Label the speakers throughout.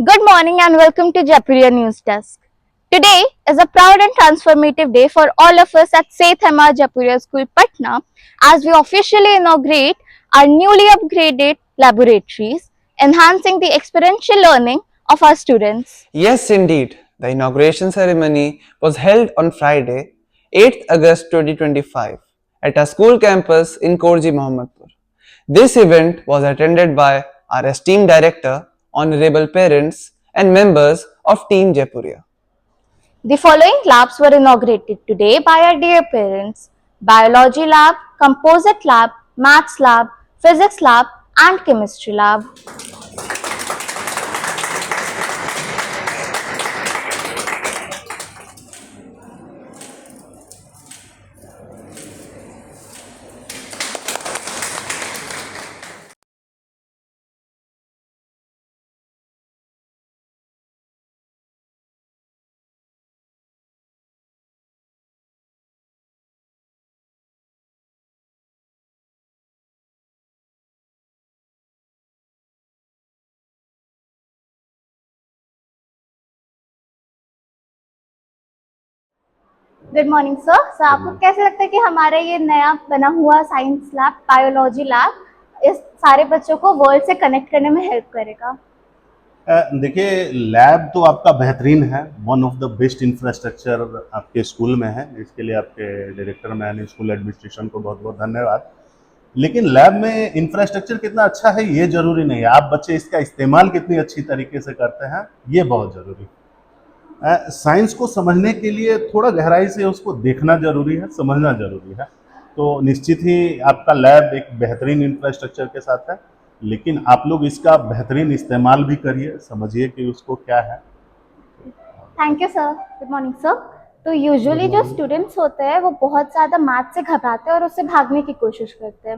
Speaker 1: Good morning and welcome to Jaipuriya News Desk. Today is a proud and transformative day for all of us at Seth Hema Jaipuriya School Patna as we officially inaugurate our newly upgraded laboratories, enhancing the experiential learning of our students.
Speaker 2: Yes, indeed. The inauguration ceremony was held on Friday, 8th August 2025 at our school campus in Korji, Mohammadpur. This event was attended by our esteemed director, honorable parents, and members of Team Jaipuria.
Speaker 1: The following labs were inaugurated today by our dear parents: Biology Lab, Composite Lab, Maths Lab, Physics Lab, and Chemistry Lab. Good morning sir. आपको कैसे लगता है कि हमारा ये नया बना हुआ साइंस लैब, बायोलॉजी लैब इस सारे बच्चों को वर्ल्ड से कनेक्ट करने में हेल्प करेगा?
Speaker 3: देखिए, लैब तो आपका बेहतरीन है, one of the best infrastructure आपके स्कूल में है। इसके लिए आपके डायरेक्टर मैन, स्कूल एडमिनिस्ट्रेशन को बहुत बहुत धन्यवाद। लेकिन लैब में इंफ्रास्ट्रक्चर कितना अच्छा है ये जरूरी नहीं है, आप बच्चे इसका इस्तेमाल कितनी अच्छी तरीके से करते हैं ये बहुत जरूरी है। साइंस को समझने के लिए थोड़ा गहराई से उसको देखना जरूरी है, समझना जरूरी है। तो निश्चित ही आपका लैब एक बेहतरीन इंफ्रास्ट्रक्चर के साथ है, लेकिन आप लोग इसका बेहतरीन इस्तेमाल भी करिए, समझिए कि उसको क्या है।
Speaker 1: Thank you sir. Good morning sir. तो यूजुअली जो स्टूडेंट्स होते हैं वो बहुत ज़्यादा मैथ से घबराते हैं और उससे भागने की कोशिश करते हैं।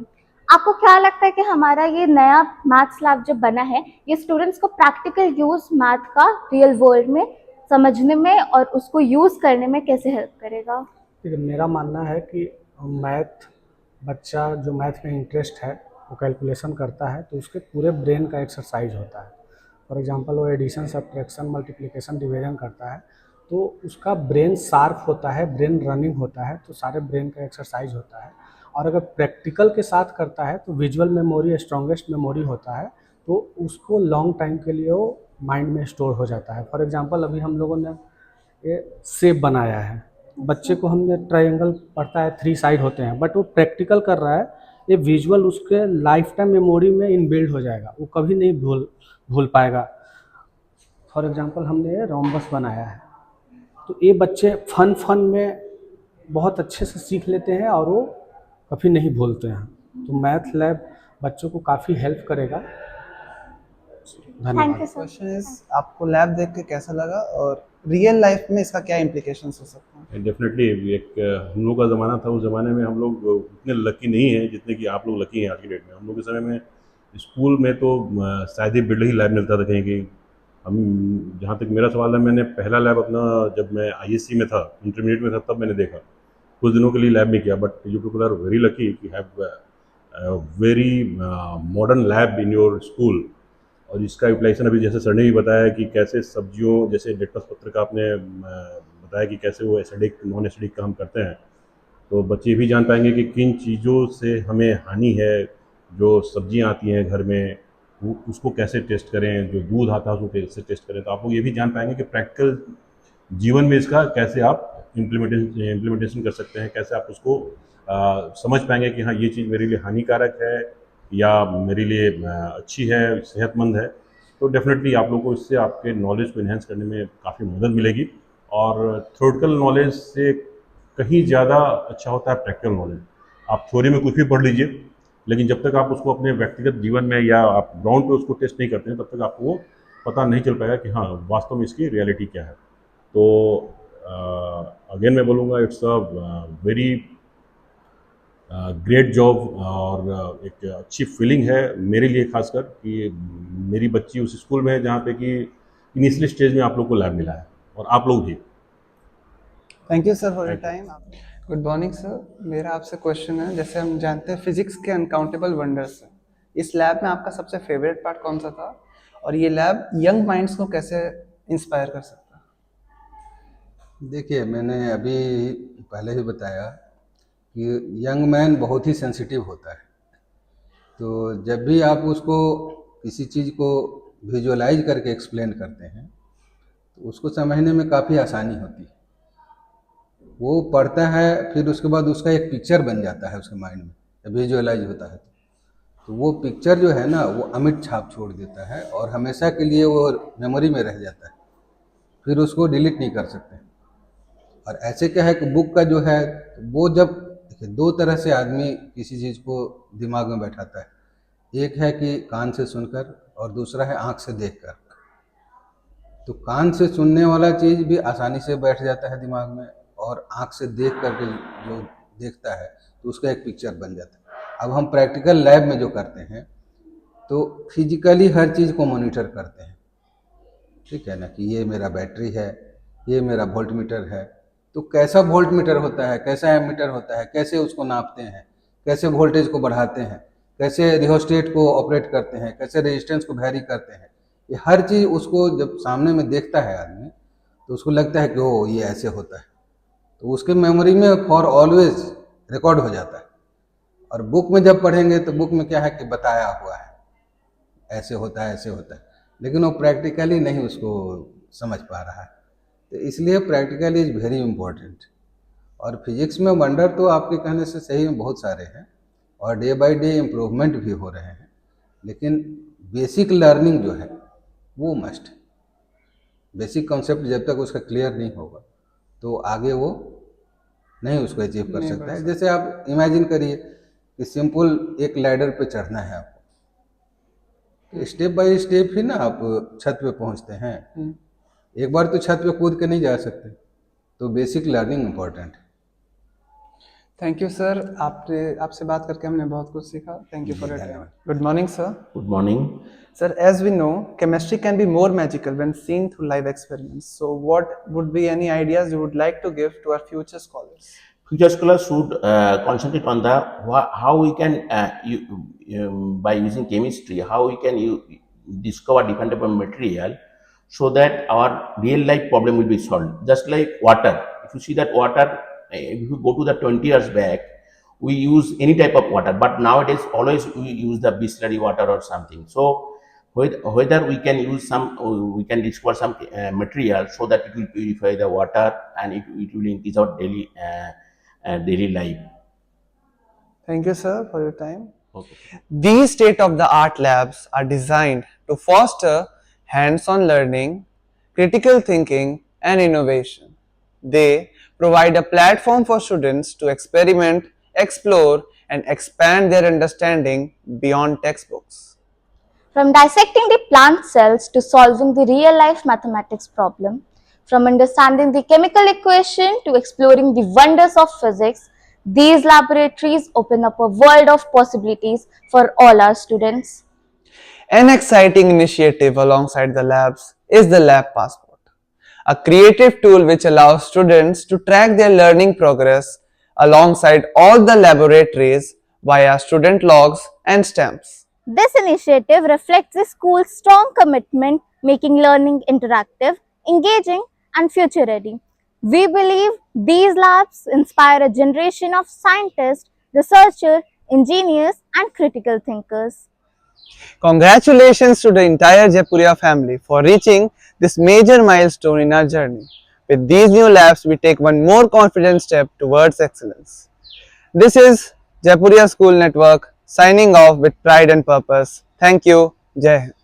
Speaker 1: आपको क्या लगता है कि हमारा ये नया मैथ्स लैब जो बना है ये स्टूडेंट्स को प्रैक्टिकल यूज मैथ का रियल वर्ल्ड में समझने में और उसको यूज़ करने में कैसे हेल्प करेगा?
Speaker 4: देखिए, मेरा मानना है कि मैथ बच्चा जो मैथ में इंटरेस्ट है वो कैलकुलेशन करता है तो उसके पूरे ब्रेन का एक्सरसाइज होता है। फॉर एग्जांपल वो एडिशन, सब्ट्रैक्शन, मल्टीप्लिकेशन, डिवीजन करता है तो उसका ब्रेन शार्प होता है, ब्रेन रनिंग होता है, तो सारे ब्रेन का एक्सरसाइज होता है। और अगर प्रैक्टिकल के साथ करता है तो विजुअल मेमोरी स्ट्रॉन्गेस्ट मेमोरी होता है, तो उसको लॉन्ग टाइम के लिए वो माइंड में स्टोर हो जाता है। फॉर एग्जांपल अभी हम लोगों ने ये शेप बनाया है, बच्चे को हमने ट्रायंगल पढ़ता है, 3 साइड होते हैं, बट वो प्रैक्टिकल कर रहा है, ये विजुअल उसके लाइफ टाइम मेमोरी में इनबिल्ड हो जाएगा, वो कभी नहीं भूल पाएगा। फॉर एग्जांपल हमने ये रोम्बस बनाया है, तो ये बच्चे फन में बहुत अच्छे से सीख लेते हैं और वो कभी नहीं भूलते हैं। तो मैथ लैब बच्चों को काफ़ी हेल्प करेगा।
Speaker 1: Thank you sir.
Speaker 2: Question is, आपको लैब देख के कैसा लगा और रियल लाइफ में इसका क्या इम्प्लीकेशंस हो सकते हैं?
Speaker 5: डेफिनेटली एक हम लोग का ज़माना था, उस ज़माने में हम लोग उतने लकी नहीं हैं जितने कि आप लोग लकी हैं आज की डेट में। हम लोग के समय में स्कूल में तो शायद ही बिल्ड ही लैब मिलता था कहीं कहीं। हम, जहाँ तक मेरा सवाल है, मैंने पहला लैब अपना जब मैं ISC में था, इंटरमीडिएट में था, तब मैंने देखा। कुछ दिनों के लिए लैब में किया, but you people are very lucky कि have very modern lab in your school. और इसका यूटिलाइजेशन अभी जैसे सर ने भी बताया कि कैसे सब्जियों, जैसे लिटमस पत्र का आपने बताया कि कैसे वो एसिडिक नॉन एसिडिक काम करते हैं, तो बच्चे भी जान पाएंगे कि किन चीज़ों से हमें हानि है। जो सब्जियां आती हैं घर में उसको कैसे टेस्ट करें, जो दूध आता है उसको कैसे टेस्ट करें। तो आप लोग ये भी जान पाएंगे कि प्रैक्टिकल जीवन में इसका कैसे आप इम्प्लीमेंटेशन कर सकते हैं, कैसे आप उसको समझ पाएंगे कि हाँ ये चीज़ मेरे लिए हानिकारक है या मेरे लिए अच्छी है, सेहतमंद है। तो डेफिनेटली आप लोगों को इससे आपके नॉलेज को इन्हेंस करने में काफ़ी मदद मिलेगी। और थ्योरेटिकल नॉलेज से कहीं ज़्यादा अच्छा होता है प्रैक्टिकल नॉलेज। आप थ्योरी में कुछ भी पढ़ लीजिए, लेकिन जब तक आप उसको अपने व्यक्तिगत जीवन में या आप ग्राउंड पे उसको टेस्ट नहीं करते हैं, तब तक आपको वो पता नहीं चल पाएगा कि हाँ वास्तव में इसकी रियलिटी क्या है। तो अगेन मैं बोलूँगा, it's a very great job और एक अच्छी फीलिंग है मेरे लिए खासकर कि मेरी बच्ची उस स्कूल में है जहाँ पे कि इनिशियल स्टेज में आप लोग को लैब मिला है, और आप लोग भी।
Speaker 2: Thank you sir for your time. Good morning sir. मेरा आपसे क्वेश्चन है, जैसे हम जानते हैं फिजिक्स के अनकाउंटेबल वंडर्स हैं, इस लैब में आपका सबसे फेवरेट पार्ट कौन सा था और ये लैब यंग माइंड्स को कैसे इंस्पायर कर सकता है?
Speaker 6: देखिए, मैंने अभी पहले ही बताया कि यंग मैन बहुत ही सेंसिटिव होता है। तो जब भी आप उसको किसी चीज़ को विजुअलाइज करके एक्सप्लेन करते हैं तो उसको समझने में काफ़ी आसानी होती है। वो पढ़ता है, फिर उसके बाद उसका एक पिक्चर बन जाता है उसके माइंड में, जब विजुअलाइज होता है तो वो पिक्चर जो है ना वो अमिट छाप छोड़ देता है और हमेशा के लिए वो मेमोरी में रह जाता है, फिर उसको डिलीट नहीं कर सकते। और ऐसे क्या है कि बुक का जो है वो जब देखिए, दो तरह से आदमी किसी चीज़ को दिमाग में बैठाता है। एक है कि कान से सुनकर और दूसरा है आँख से देखकर। तो कान से सुनने वाला चीज़ भी आसानी से बैठ जाता है दिमाग में, और आँख से देख करके जो देखता है तो उसका एक पिक्चर बन जाता है। अब हम प्रैक्टिकल लैब में जो करते हैं तो फिजिकली हर चीज़ को मॉनिटर करते हैं, ठीक है ना, कि ये मेरा बैटरी है, ये मेरा वोल्ट मीटर है। तो कैसा वोल्ट मीटर होता है, कैसा एमीटर होता है, कैसे उसको नापते हैं, कैसे वोल्टेज को बढ़ाते हैं, कैसे रिहोस्टेट को ऑपरेट करते हैं, कैसे रेजिस्टेंस को वैरी करते हैं, ये हर चीज़ उसको जब सामने में देखता है आदमी तो उसको लगता है कि ओ ये ऐसे होता है, तो उसके मेमोरी में फॉर ऑलवेज रिकॉर्ड हो जाता है। और बुक में जब पढ़ेंगे तो बुक में क्या है कि बताया हुआ है ऐसे होता है ऐसे होता है, लेकिन वो प्रैक्टिकली नहीं उसको समझ पा रहा है। तो इसलिए प्रैक्टिकल इज़ वेरी इम्पोर्टेंट। और फिजिक्स में वंडर तो आपके कहने से सही में बहुत सारे हैं और डे बाय डे इम्प्रूवमेंट भी हो रहे हैं, लेकिन बेसिक लर्निंग जो है वो मस्ट। बेसिक कॉन्सेप्ट जब तक उसका क्लियर नहीं होगा तो आगे वो नहीं उसको अचीव कर
Speaker 2: नहीं
Speaker 6: सकता
Speaker 2: बढ़
Speaker 6: है।
Speaker 2: सकता।
Speaker 6: जैसे आप इमेजिन करिए कि सिंपल एक लैडर पे चढ़ना है आपको, तो स्टेप बाय स्टेप ही ना आप छत पे पहुंचते हैं। एक बार तो छत पे कूद के नहीं जा सकते, तो बेसिक लर्निंग इम्पोर्टेंट है।
Speaker 2: थैंक यू सर, आपसे बात करके हमने बहुत कुछ सीखा। Thank you for your time.
Speaker 6: धन्यवाद।
Speaker 2: Good morning sir.
Speaker 7: Good morning.
Speaker 2: Sir, as we know, chemistry can be more magical when seen through live experiments. So, what would be any ideas you would like to give to our future scholars?
Speaker 7: Future scholars should concentrate on the how we can by using chemistry, how we can discover different type of material so that our real life problem will be solved. Just like water, if you see that water, if you go to the 20 years back, we use any type of water, but nowadays always we use the Bisleri water or something. So whether we can use some, we can discover some material so that it will purify the water and it will increase our daily life.
Speaker 2: Thank you, sir, for your time.
Speaker 7: Okay.
Speaker 2: These state-of-the-art labs are designed to foster hands-on learning, critical thinking, and innovation. They provide a platform for students to experiment, explore, and expand their understanding beyond textbooks.
Speaker 1: From dissecting the plant cells to solving the real life mathematics problem, from understanding the chemical equation to exploring the wonders of physics, these laboratories open up a world of possibilities for all our students.
Speaker 2: An exciting initiative alongside the labs is the Lab Passport, a creative tool which allows students to track their learning progress alongside all the laboratories via student logs and stamps.
Speaker 1: This initiative reflects the school's strong commitment, making learning interactive, engaging, and future ready. We believe these labs inspire a generation of scientists, researchers, engineers, and critical thinkers.
Speaker 2: Congratulations to the entire Jaipuria family for reaching this major milestone in our journey. With these new labs, we take one more confident step towards excellence. This is Jaipuria School Network signing off with pride and purpose. Thank you. Jai Hind.